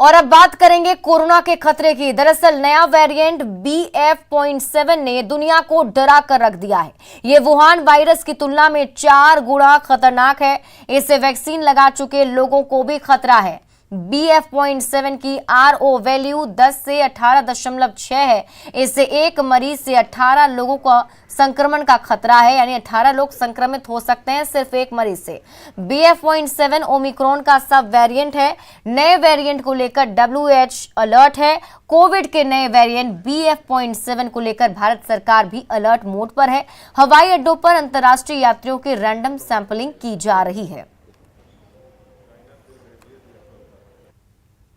और अब बात करेंगे कोरोना के खतरे की। दरअसल नया वेरिएंट BF.7 ने दुनिया को डरा कर रख दिया है। ये वुहान वायरस की तुलना में 4 गुना खतरनाक है। इससे वैक्सीन लगा चुके लोगों को भी खतरा है। BF.7 की RO वैल्यू 10 से 18.6 है। इससे एक मरीज से 18 लोगों को संक्रमण का खतरा है, यानी 18 लोग संक्रमित हो सकते हैं सिर्फ एक मरीज से। BF.7 ओमिक्रॉन का सब वेरिएंट है। नए वेरिएंट को लेकर WHO अलर्ट है। कोविड के नए वेरिएंट BF.7 को लेकर भारत सरकार भी अलर्ट मोड पर है। हवाई अड्डों पर अंतर्राष्ट्रीय यात्रियों की रैंडम सैंपलिंग की जा रही है।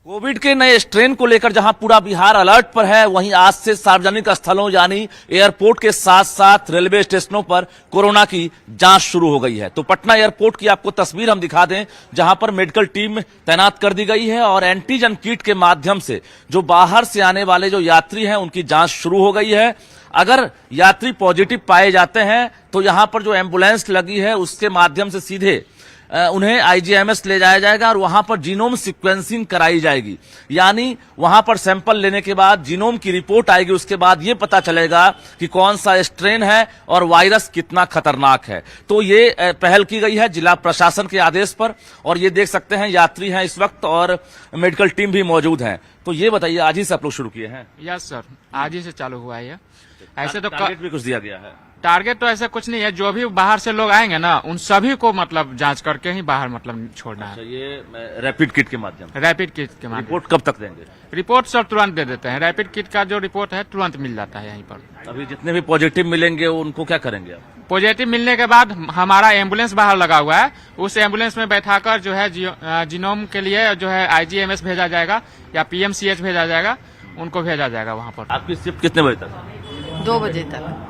कोविड के नए स्ट्रेन को लेकर जहां पूरा बिहार अलर्ट पर है, वहीं आज से सार्वजनिक स्थलों यानी एयरपोर्ट के साथ साथ रेलवे स्टेशनों पर कोरोना की जांच शुरू हो गई है। तो पटना एयरपोर्ट की आपको तस्वीर हम दिखा दें, जहां पर मेडिकल टीम तैनात कर दी गई है और एंटीजन किट के माध्यम से जो बाहर से आने वाले जो यात्री हैं उनकी जांच शुरू हो गई है। अगर यात्री पॉजिटिव पाए जाते हैं तो यहां पर जो एम्बुलेंस लगी है उसके माध्यम से सीधे उन्हें IGMS ले जाया जाएगा और वहां पर जीनोम सीक्वेंसिंग कराई जाएगी। यानी वहां पर सैंपल लेने के बाद जीनोम की रिपोर्ट आएगी, उसके बाद ये पता चलेगा कि कौन सा स्ट्रेन है और वायरस कितना खतरनाक है। तो ये पहल की गई है जिला प्रशासन के आदेश पर और ये देख सकते हैं यात्री हैं इस वक्त और मेडिकल टीम भी मौजूद है। तो ये बताइए, आज ही से आप लोग शुरू किए हैं? यस सर, आज ही से चालू हुआ है। ऐसे तो टारगेट भी कुछ दिया गया है? टारगेट तो ऐसा कुछ नहीं है, जो भी बाहर से लोग आएंगे ना उन सभी को मतलब जांच करके ही बाहर मतलब छोड़ना है। ये रैपिड किट के माध्यम? रैपिड किट के माध्यम। रिपोर्ट कब तक देंगे? रिपोर्ट सर तुरंत दे देते हैं। रैपिड किट का जो रिपोर्ट है तुरंत मिल जाता है यहीं पर। अभी जितने भी पॉजिटिव मिलेंगे उनको क्या करेंगे आप? पॉजिटिव मिलने के बाद हमारा एम्बुलेंस बाहर लगा हुआ है, उस एम्बुलेंस में बैठाकर जो है जीनोम के लिए जो है IGMS भेजा जाएगा या PMCH भेजा जाएगा, उनको भेजा जाएगा वहाँ पर। आपकी शिफ्ट कितने बजे तक? 2 बजे तक।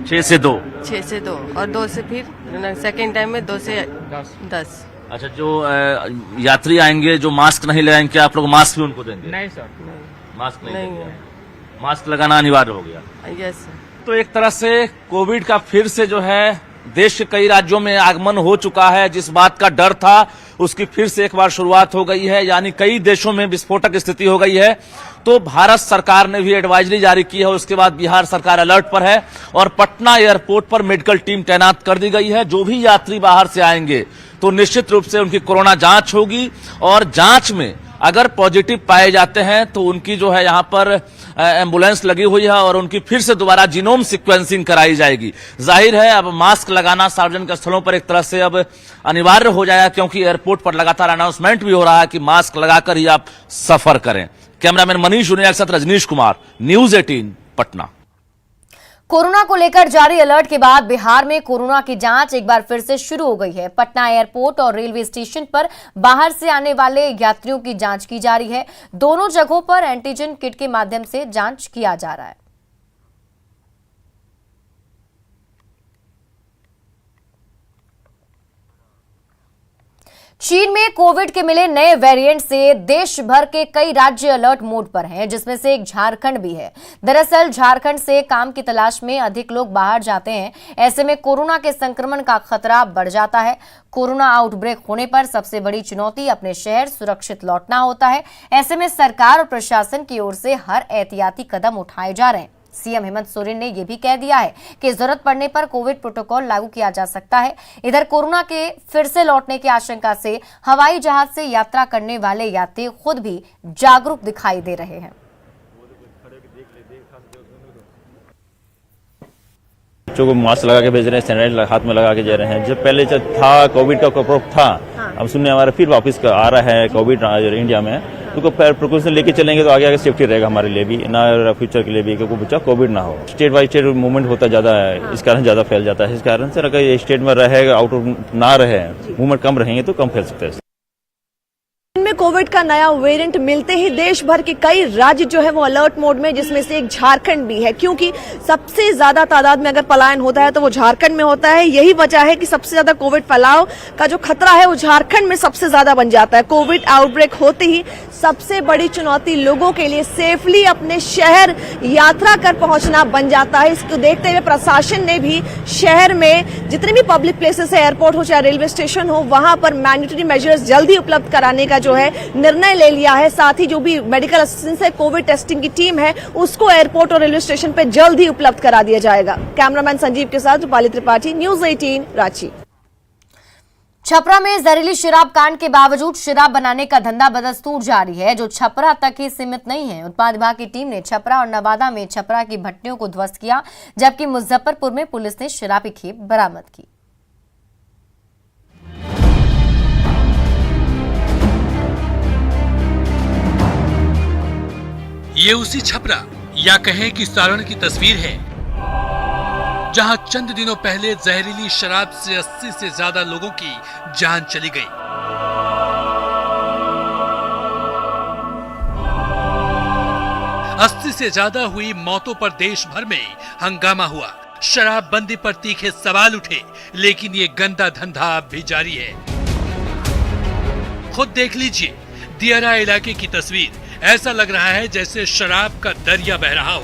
6 से 2? 6 से 2 और 2 से फिर सेकेंड टाइम में 2 से 10। अच्छा, जो यात्री आएंगे जो मास्क नहीं लगाएंगे, क्या आप लोग मास्क भी उनको देंगे? नहीं सर, मास्क नहीं है। मास्क लगाना अनिवार्य हो गया? Yes sir. तो एक तरह से कोविड का फिर से जो है देश के कई राज्यों में आगमन हो चुका है। जिस बात का डर था उसकी फिर से एक बार शुरुआत हो गई है, यानी कई देशों में विस्फोटक स्थिति हो गई है। तो भारत सरकार ने भी एडवाइजरी जारी की है, उसके बाद बिहार सरकार अलर्ट पर है और पटना एयरपोर्ट पर मेडिकल टीम तैनात कर दी गई है। जो भी यात्री बाहर से आएंगे तो निश्चित रूप से उनकी कोरोना जांच होगी और जांच में अगर पॉजिटिव पाए जाते हैं तो उनकी जो है यहाँ पर एम्बुलेंस लगी हुई है और उनकी फिर से दोबारा जीनोम सीक्वेंसिंग कराई जाएगी। जाहिर है अब मास्क लगाना सार्वजनिक स्थलों पर एक तरह से अब अनिवार्य हो जाएगा, क्योंकि एयरपोर्ट पर लगातार अनाउंसमेंट भी हो रहा है कि मास्क लगाकर ही आप सफर करें। कैमरामैन मनीष उनिया के साथ रजनीश कुमार, न्यूज़ 18 पटना। कोरोना को लेकर जारी अलर्ट के बाद बिहार में कोरोना की जांच एक बार फिर से शुरू हो गई है। पटना एयरपोर्ट और रेलवे स्टेशन पर बाहर से आने वाले यात्रियों की जांच की जा रही है। दोनों जगहों पर एंटीजन किट के माध्यम से जांच किया जा रहा है। चीन में कोविड के मिले नए वेरिएंट से देश भर के कई राज्य अलर्ट मोड पर हैं, जिसमें से एक झारखंड भी है। दरअसल झारखंड से काम की तलाश में अधिक लोग बाहर जाते हैं। ऐसे में कोरोना के संक्रमण का खतरा बढ़ जाता है। कोरोना आउटब्रेक होने पर सबसे बड़ी चुनौती अपने शहर सुरक्षित लौटना होता है। ऐसे में सरकार और प्रशासन की ओर से हर एहतियाती कदम उठाए जा रहे हैं। सीएम हेमंत सोरेन ने यह भी कह दिया है कि जरूरत पड़ने पर कोविड प्रोटोकॉल लागू किया जा सकता है। इधर कोरोना के फिर से लौटने की आशंका से हवाई जहाज से यात्रा करने वाले यात्री खुद भी जागरूक दिखाई दे रहे हैं। बच्चों को मास्क लगा के भेज रहे हैं, सैनिटाइजर हाथ में लगा के दे रहे हैं। जो पहले जो था कोविड का प्रकोप था, अब सुनने हमारा फिर वापस आ रहा है कोविड इंडिया में। तो प्रिकॉशन लेके चलेंगे तो आगे सेफ्टी रहेगा हमारे लिए भी, ना फ्यूचर के लिए भी, क्योंकि बच्चा कोविड ना हो। स्टेट बाई स्टेट मूवमेंट होता ज्यादा है, इस कारण ज्यादा फैल जाता है। इस कारण से अगर स्टेट में रहेगा, आउट ना रहे, मूवमेंट कम रहेंगे तो कम फैल सकता है। में कोविड का नया वेरिएंट मिलते ही देश भर के कई राज्य जो है वो अलर्ट मोड में, जिसमें से एक झारखंड भी है, क्योंकि सबसे ज्यादा तादाद में अगर पलायन होता है तो वो झारखंड में होता है। यही वजह है कि सबसे ज्यादा कोविड फैलाव का जो खतरा है वो झारखंड में सबसे ज्यादा बन जाता है। कोविड आउटब्रेक होते ही सबसे बड़ी चुनौती लोगों के लिए सेफली अपने शहर यात्रा कर पहुंचना बन जाता है। इसको देखते हुए प्रशासन ने भी शहर में जितने भी पब्लिक प्लेसेस है, एयरपोर्ट हो चाहे रेलवे स्टेशन हो, वहां पर मैंडेटरी मेजर्स जल्दी उपलब्ध कराने का जो है निर्णय ले लिया है। साथ ही जो भी मेडिकल असिस्टेंस है, कोविड टेस्टिंग की टीम है, उसको एयरपोर्ट और रेलवे स्टेशन पर जल्द ही उपलब्ध करा दिया जाएगा। कैमरामैन संजीव के साथ रूपाली त्रिपाठी, न्यूज 18 रांची। छपरा में जहरीली शराब कांड के बावजूद शराब बनाने का धंधा बदस्तूर जारी है, जो छपरा तक ही सीमित नहीं है। उत्पाद विभाग की टीम ने छपरा और नवादा में छपरा की भट्टियों को ध्वस्त किया, जबकि मुजफ्फरपुर में पुलिस ने शराबी खेप बरामद की। ये उसी छपरा या कहें कि सारण की तस्वीर है, जहां चंद दिनों पहले जहरीली शराब से 80 से ज्यादा लोगों की जान चली गई। अस्सी से ज्यादा हुई मौतों पर देश भर में हंगामा हुआ। शराबबंदी पर तीखे सवाल उठे, लेकिन ये गंदा धंधा अब भी जारी है। खुद देख लीजिए दियारा इलाके की तस्वीर। ऐसा लग रहा है जैसे शराब का दरिया बह रहा हो।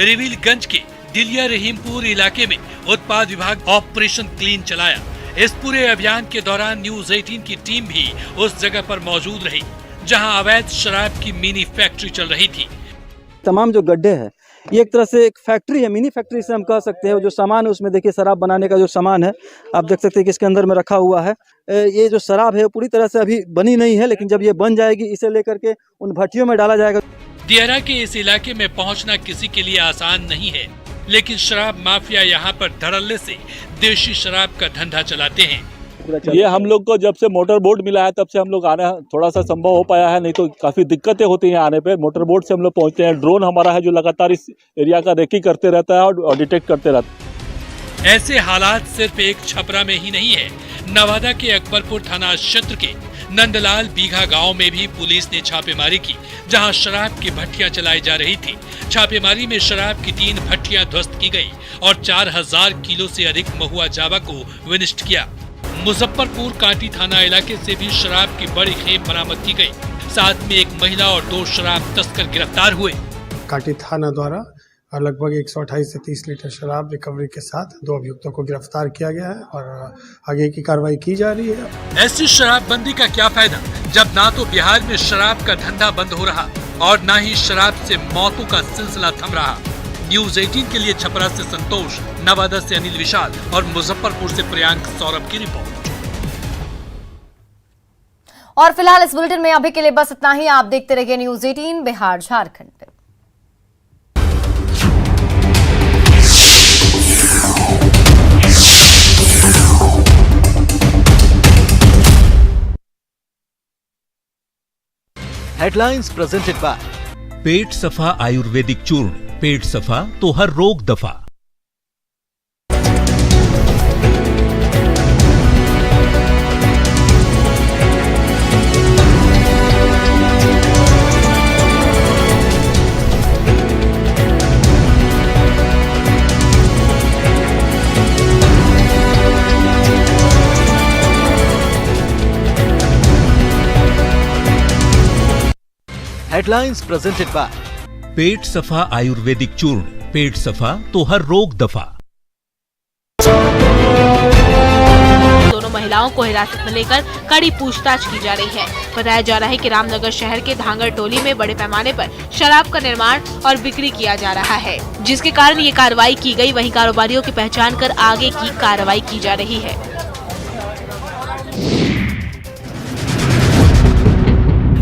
रिविलगंज के दिलिया रहीमपुर इलाके में उत्पाद विभाग ऑपरेशन क्लीन चलाया। इस पूरे अभियान के दौरान न्यूज 18 की टीम भी उस जगह पर मौजूद रही, जहां अवैध शराब की मिनी फैक्ट्री चल रही थी। तमाम जो गड्ढे हैं, ये एक तरह से एक फैक्ट्री है, मिनी फैक्ट्री से हम कह सकते हैं। जो सामान है उसमें देखिए, शराब बनाने का जो सामान है आप देख सकते हैं कि इसके अंदर में रखा हुआ है। ये जो शराब है वो पूरी तरह से अभी बनी नहीं है, लेकिन जब ये बन जाएगी इसे लेकर के उन भट्टियों में डाला जाएगा। दियारा के इस इलाके में पहुंचना किसी के लिए आसान नहीं है, लेकिन शराब माफिया यहाँ पर धड़ल्ले से देशी शराब का धंधा चलाते हैं। ये हम लोग को जब से मोटर बोट मिला है तब से हम लोग आना थोड़ा सा संभव हो पाया है, नहीं तो काफी दिक्कतें होती हैं आने पे। मोटर बोट से हम लोग पहुंचते हैं। ड्रोन हमारा है जो लगातार इस एरिया का रेकी करते रहता है और डिटेक्ट करते रहता है। ऐसे हालात सिर्फ एक छपरा में ही नहीं है। नवादा के अकबरपुर थाना क्षेत्र के नंदलाल बीघा गांव में भी पुलिस ने छापेमारी की, जहां शराब की भट्टियां चलाई जा रही थी। छापेमारी में शराब की 3 भट्टियां ध्वस्त की गई और 4000 किलो से अधिक महुआ जावा को विनिष्ट किया। मुजफ्फरपुर कांटी थाना इलाके से भी शराब की बड़ी खेप बरामद की गई। साथ में एक महिला और 2 शराब तस्कर गिरफ्तार हुए। कांटी थाना द्वारा लगभग 128 से 30 लीटर शराब रिकवरी के साथ 2 अभियुक्तों को गिरफ्तार किया गया है और आगे की कार्रवाई की जा रही है। ऐसी शराबबंदी का क्या फायदा, जब ना तो बिहार में शराब का धंधा बंद हो रहा और ना ही शराब से मौतों का सिलसिला थम रहा। न्यूज 18 के लिए छपरा से संतोष, नवादा से अनिल विशाल और मुजफ्फरपुर से प्रियांक सौरभ की रिपोर्ट। और फिलहाल इस बुलेटिन में अभी के लिए बस इतना ही। आप देखते रहिए news 18 Bihar Jharkhand. Headlines presented by Pet Safa आयुर्वेदिक चूर्ण। पेट सफा तो हर रोग दफा। Headlines presented by Pet Safa आयुर्वेदिक चूर्ण। पेट सफा तो हर रोग दफा। दोनों महिलाओं को हिरासत में लेकर कड़ी पूछताछ की जा रही है। बताया जा रहा है कि रामनगर शहर के धांगर टोली में बड़े पैमाने पर शराब का निर्माण और बिक्री किया जा रहा है, जिसके कारण ये कार्रवाई की गई। वहीं कारोबारियों की पहचान कर आगे की कार्रवाई की जा रही है।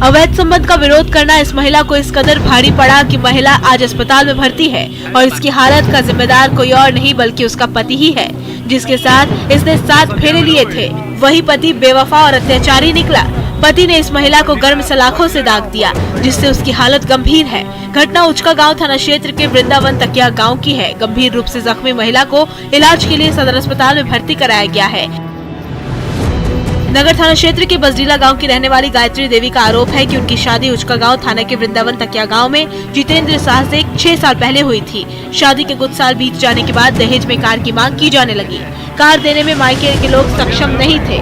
अवैध संबंध का विरोध करना इस महिला को इस कदर भारी पड़ा कि महिला आज अस्पताल में भर्ती है और इसकी हालत का जिम्मेदार कोई और नहीं बल्कि उसका पति ही है, जिसके साथ इसने 7 फेरे लिए थे। वही पति बेवफा और अत्याचारी निकला। पति ने इस महिला को गर्म सलाखों से दाग दिया, जिससे उसकी हालत गंभीर है। घटना उचका गांव थाना क्षेत्र के वृंदावन तकिया गांव की है। गंभीर रूप से जख्मी महिला को इलाज के लिए सदर अस्पताल में भर्ती कराया गया है। नगर थाना क्षेत्र के बसडीला गांव की रहने वाली गायत्री देवी का आरोप है कि उनकी शादी उचका गांव थाना के वृंदावन तकिया गांव में जितेंद्र शाह से 6 साल पहले हुई थी। शादी के कुछ साल बीत जाने के बाद दहेज में कार की मांग की जाने लगी। कार देने में मायके के लोग सक्षम नहीं थे।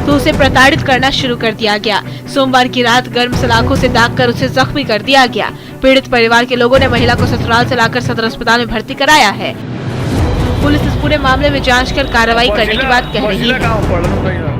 तो उसे प्रताड़ित करना शुरू कर दिया गया। सोमवार की रात गर्म सलाखों से दागकर उसे जख्मी कर दिया गया। पीड़ित परिवार के लोगों ने महिला को ससुराल से लाकर सदर अस्पताल में भर्ती कराया है। पुलिस इस पूरे मामले में जांच कर कार्रवाई करने की बात कह रही है।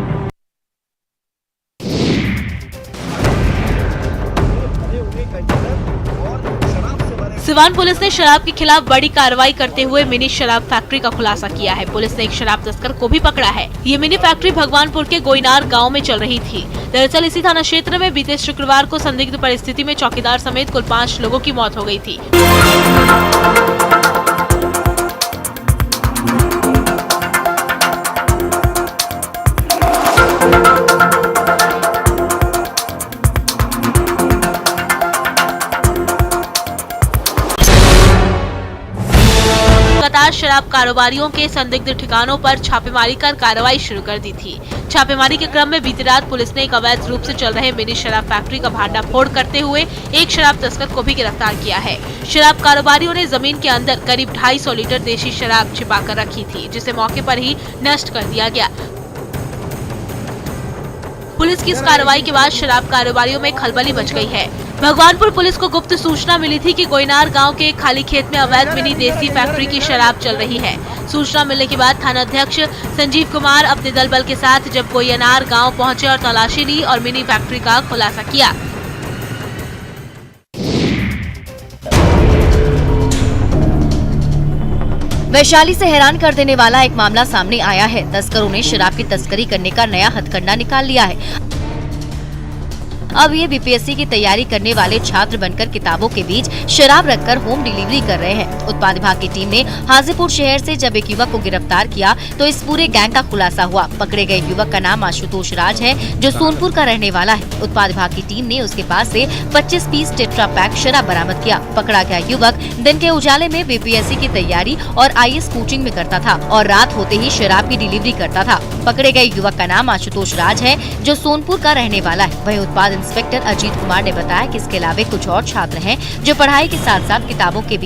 सिवान पुलिस ने शराब के खिलाफ बड़ी कार्रवाई करते हुए मिनी शराब फैक्ट्री का खुलासा किया है। पुलिस ने एक शराब तस्कर को भी पकड़ा है। ये मिनी फैक्ट्री भगवानपुर के गोइनार गांव में चल रही थी। दरअसल इसी थाना क्षेत्र में बीते शुक्रवार को संदिग्ध परिस्थिति में चौकीदार समेत कुल 5 लोगों की मौत हो गई थी। लगातार शराब कारोबारियों के संदिग्ध ठिकानों पर छापेमारी कर कार्रवाई शुरू कर दी थी। छापेमारी के क्रम में बीती रात पुलिस ने एक अवैध रूप से चल रहे मिनी शराब फैक्ट्री का भांडाफोड़ करते हुए एक शराब तस्कर को भी गिरफ्तार किया है। शराब कारोबारियों ने जमीन के अंदर करीब 250 लीटर देशी शराब छिपाकर रखी थी, जिसे मौके पर ही नष्ट कर दिया गया। पुलिस की इस कार्रवाई के बाद शराब कारोबारियों में खलबली मच गई है। भगवानपुर पुलिस को गुप्त सूचना मिली थी कि गोइनार गांव के एक खाली खेत में अवैध मिनी देसी फैक्ट्री की शराब चल रही है। सूचना मिलने के बाद थाना अध्यक्ष संजीव कुमार अपने दल बल के साथ जब गोइनार गांव पहुंचे और तलाशी ली और मिनी फैक्ट्री का खुलासा किया। वैशाली से हैरान कर देने वाला एक मामला सामने आया है। तस्करों ने शराब की तस्करी करने का नया हथकंडा निकाल लिया है। अब ये बीपीएससी की तैयारी करने वाले छात्र बनकर किताबों के बीच शराब रखकर होम डिलीवरी कर रहे हैं। उत्पाद विभाग की टीम ने हाजीपुर शहर से जब एक युवक को गिरफ्तार किया तो इस पूरे गैंग का खुलासा हुआ। पकड़े गए युवक का नाम आशुतोष राज है, जो सोनपुर का रहने वाला है। उत्पाद विभाग की टीम ने उसके पास से 25 पीस टेट्रा पैक शराब बरामद किया। पकड़ा गया युवक दिन के उजाले में बीपीएससी की तैयारी और आईएएस कोचिंग में करता था और रात होते ही शराब की डिलीवरी करता था। पकड़े गए युवक का नाम आशुतोष राज है, जो सोनपुर का रहने वाला है। वहीं उत्पाद इंस्पेक्टर अजीत कुमार ने बताया कि इसके अलावा कुछ और छात्र हैं जो पढ़ाई के साथ साथ किताबों के